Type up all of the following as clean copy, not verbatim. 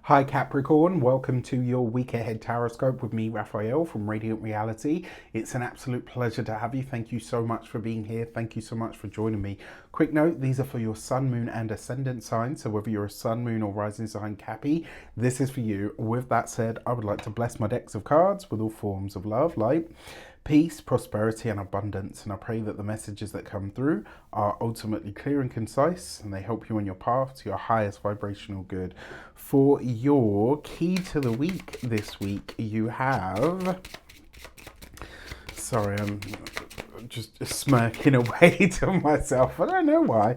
Hi Capricorn, welcome to your week ahead taroscope with me, Raphael from Radiant Reality. It's an absolute pleasure to have you. Thank you so much for being here. Thank you so much for joining me. Quick note, these are for your sun, moon and ascendant signs. So whether you're a sun, moon or rising sign Cappy, this is for you. With that said, I would like to bless my decks of cards with all forms of love, light, peace, prosperity and abundance, and I pray that the messages that come through are ultimately clear and concise and they help you on your path to your highest vibrational good. For your key to the week this week, you have, sorry, I'm just smirking away to myself. I don't know why.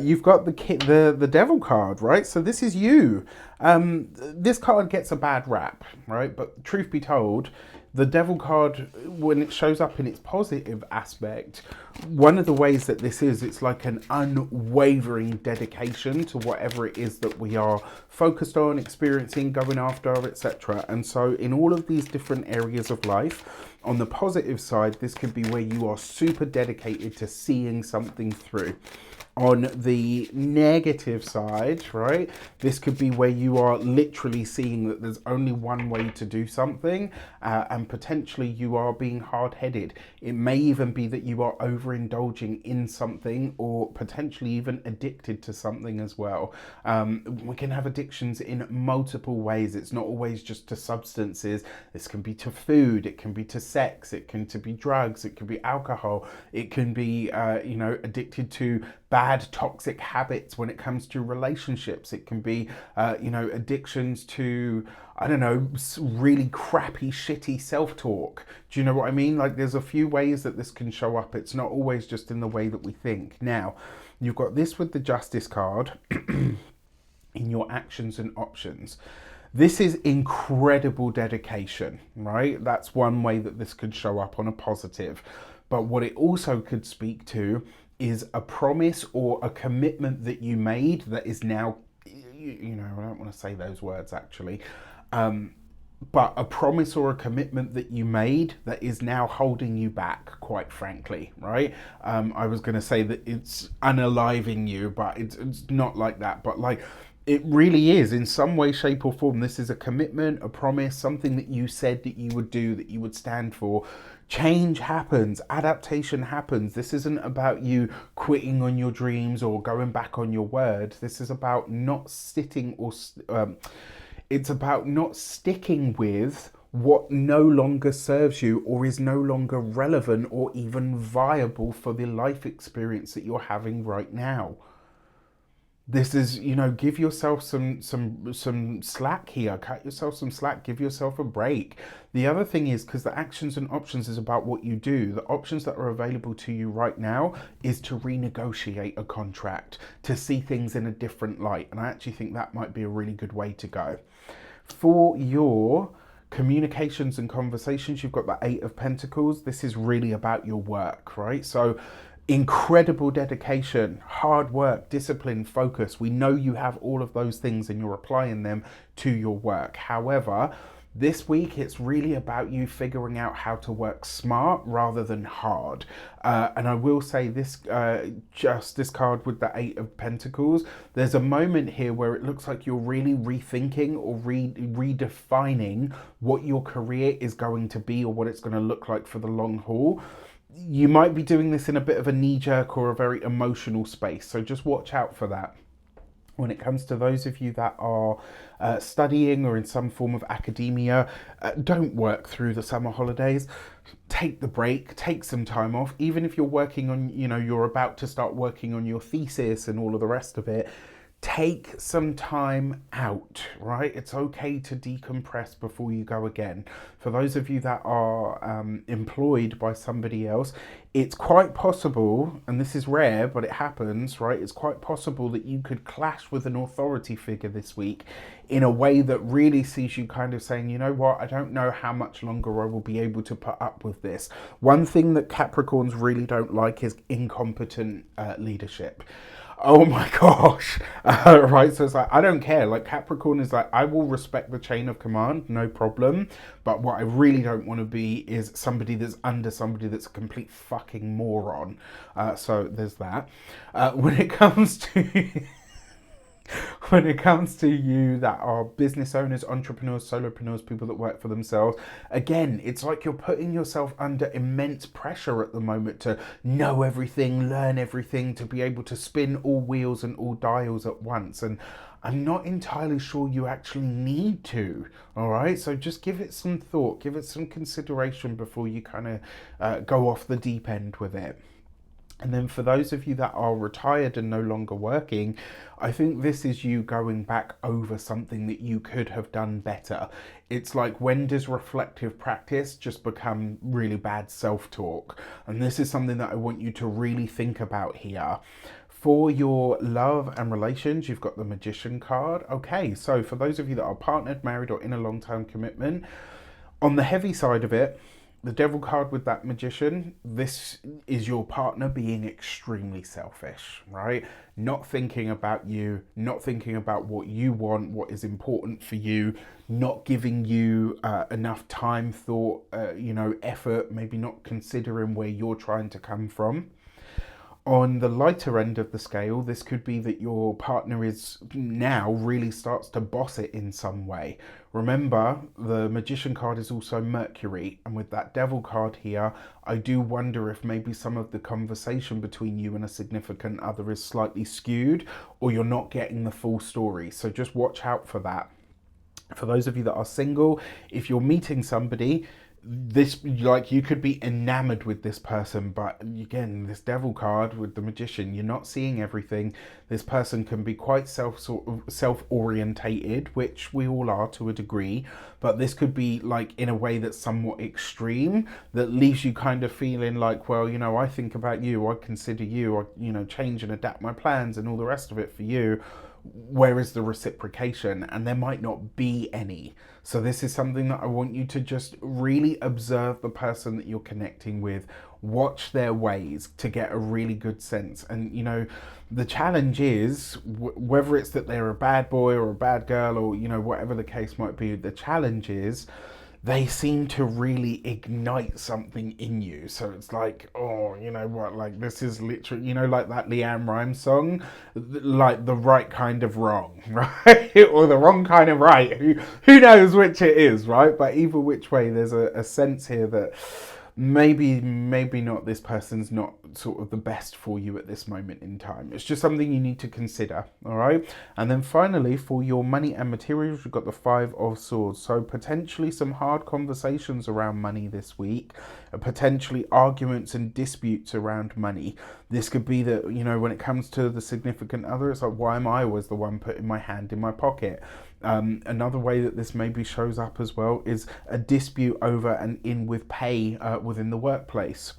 You've got the devil card, right? So this is you. This card gets a bad rap, right? But truth be told, the devil card, when it shows up in its positive aspect, one of the ways that this is, it's like an unwavering dedication to whatever it is that we are focused on, experiencing, going after, etc. And so in all of these different areas of life, on the positive side, this could be where you are super dedicated to seeing something through. On the negative side, right, this could be where you are literally seeing that there's only one way to do something, and potentially you are being hard-headed. It may even be that you are overindulging in something or potentially even addicted to something as well. We can have addictions in multiple ways. It's not always just to substances. This can be to food, it can be to sex, it can be drugs, it can be alcohol, it can be addicted to bad toxic habits when it comes to relationships. It can be addictions to, I don't know, really crappy shitty self-talk. Do you know what I mean? Like, there's a few ways that this can show up. It's not always just in the way that we think. Now, you've got this with the Justice card in your actions and options. This is incredible dedication, right? That's one way that this could show up on a positive. But what it also could speak to is a promise or a commitment that you made that is now, I don't want to say those words actually, but a promise or a commitment that you made that is now holding you back, quite frankly, right? I was going to say that it's unaliving you, but it's not like that. But like, it really is in some way, shape or form. This is a commitment, a promise, something that you said that you would do, that you would stand for. Change happens, adaptation happens. This isn't about you quitting on your dreams or going back on your word. This is about not sitting or it's about not sticking with what no longer serves you or is no longer relevant or even viable for the life experience that you're having right now. This is, give yourself some slack here. Cut yourself some slack. Give yourself a break. The other thing is, because the actions and options is about what you do, the options that are available to you right now is to renegotiate a contract, to see things in a different light. And I actually think that might be a really good way to go. For your communications and conversations, you've got the Eight of Pentacles. This is really about your work, right? So incredible dedication, hard work, discipline, focus. We know you have all of those things and you're applying them to your work. However, this week it's really about you figuring out how to work smart rather than hard. And I will say this, just this card with the Eight of Pentacles, there's a moment here where it looks like you're really rethinking or redefining what your career is going to be or what it's going to look like for the long haul. You might be doing this in a bit of a knee-jerk or a very emotional space, so just watch out for that. When it comes to those of you that are studying or in some form of academia, don't work through the summer holidays. Take the break, take some time off. Even if you're working on, you're about to start working on your thesis and all of the rest of it, take some time out, right? It's okay to decompress before you go again. For those of you that are employed by somebody else, it's quite possible, and this is rare, but it happens, right? It's quite possible that you could clash with an authority figure this week in a way that really sees you kind of saying, you know what, I don't know how much longer I will be able to put up with this. One thing that Capricorns really don't like is incompetent leadership. Oh my gosh. Right, so it's like, I don't care. Like, Capricorn is like, I will respect the chain of command, no problem. But what I really don't want to be is somebody that's under somebody that's a complete fucking moron. So there's that. When it comes to when it comes to you that are business owners, entrepreneurs, solopreneurs, people that work for themselves, again, it's like you're putting yourself under immense pressure at the moment to know everything, learn everything, to be able to spin all wheels and all dials at once. And I'm not entirely sure you actually need to, all right? So just give it some thought, give it some consideration before you kind of go off the deep end with it. And then for those of you that are retired and no longer working, I think this is you going back over something that you could have done better. It's like, when does reflective practice just become really bad self-talk? And this is something that I want you to really think about here. For your love and relations, you've got the Magician card. Okay, so for those of you that are partnered, married, or in a long-term commitment, on the heavy side of it, the Devil card with that Magician, this is your partner being extremely selfish, right? Not thinking about you, not thinking about what you want, what is important for you, not giving you enough time, thought, effort, maybe not considering where you're trying to come from. On the lighter end of the scale, this could be that your partner is now really starts to boss it in some way. Remember, the Magician card is also Mercury, and with that Devil card here, I do wonder if maybe some of the conversation between you and a significant other is slightly skewed, or you're not getting the full story. So just watch out for that. For those of you that are single, if you're meeting somebody, this, like, you could be enamored with this person, but again, this Devil card with the Magician, you're not seeing everything. This person can be quite self-orientated, which we all are to a degree, but this could be like in a way that's somewhat extreme, that leaves you kind of feeling like, well, I think about you, I consider you, I change and adapt my plans and all the rest of it for you. Where is the reciprocation? And there might not be any. So this is something that I want you to just really observe the person that you're connecting with, watch their ways to get a really good sense. And the challenge is, whether it's that they're a bad boy or a bad girl, or whatever the case might be, the challenge is they seem to really ignite something in you. So it's like, oh, you know what, like, this is literally, like that Leanne Rimes song, like the right kind of wrong, right? Or the wrong kind of right. Who knows which it is, right? But either which way, there's a sense here that maybe not, this person's not sort of the best for you at this moment in time. It's just something you need to consider, all right? And then finally, for your money and materials, you've got the Five of Swords. So potentially some hard conversations around money this week, potentially arguments and disputes around money. This could be that, when it comes to the significant other, it's like, why am I always the one putting my hand in my pocket? Another way that this maybe shows up as well is a dispute over an in with pay within the workplace.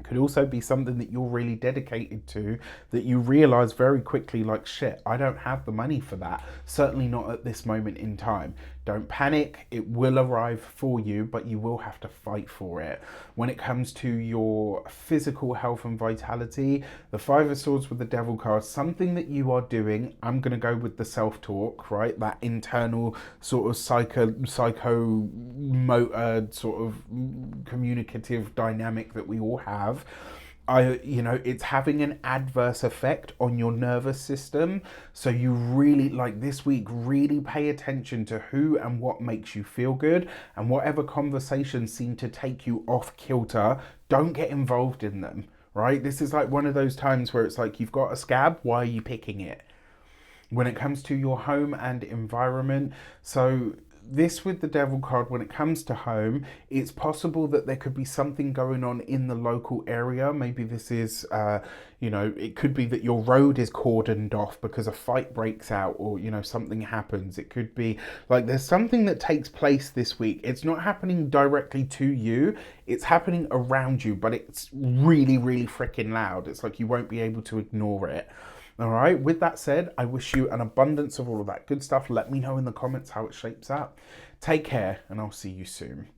Could also be something that you're really dedicated to, that you realize very quickly, like, shit, I don't have the money for that. Certainly not at this moment in time. Don't panic, it will arrive for you, but you will have to fight for it. When it comes to your physical health and vitality, the Five of Swords with the Devil card, something that you are doing, I'm going to go with the self-talk, right? That internal sort of psychomotor sort of communicative dynamic that we all have. It's having an adverse effect on your nervous system. So you really, like, this week, really pay attention to who and what makes you feel good, and whatever conversations seem to take you off kilter, don't get involved in them, right? This is like one of those times where it's like, you've got a scab, why are you picking it? When it comes to your home and environment, so this with the Devil card, when it comes to home, it's possible that there could be something going on in the local area. Maybe this is, it could be that your road is cordoned off because a fight breaks out, or, something happens. It could be like there's something that takes place this week. It's not happening directly to you, it's happening around you, but it's really, really freaking loud. It's like you won't be able to ignore it. All right, with that said, I wish you an abundance of all of that good stuff. Let me know in the comments how it shapes up. Take care, and I'll see you soon.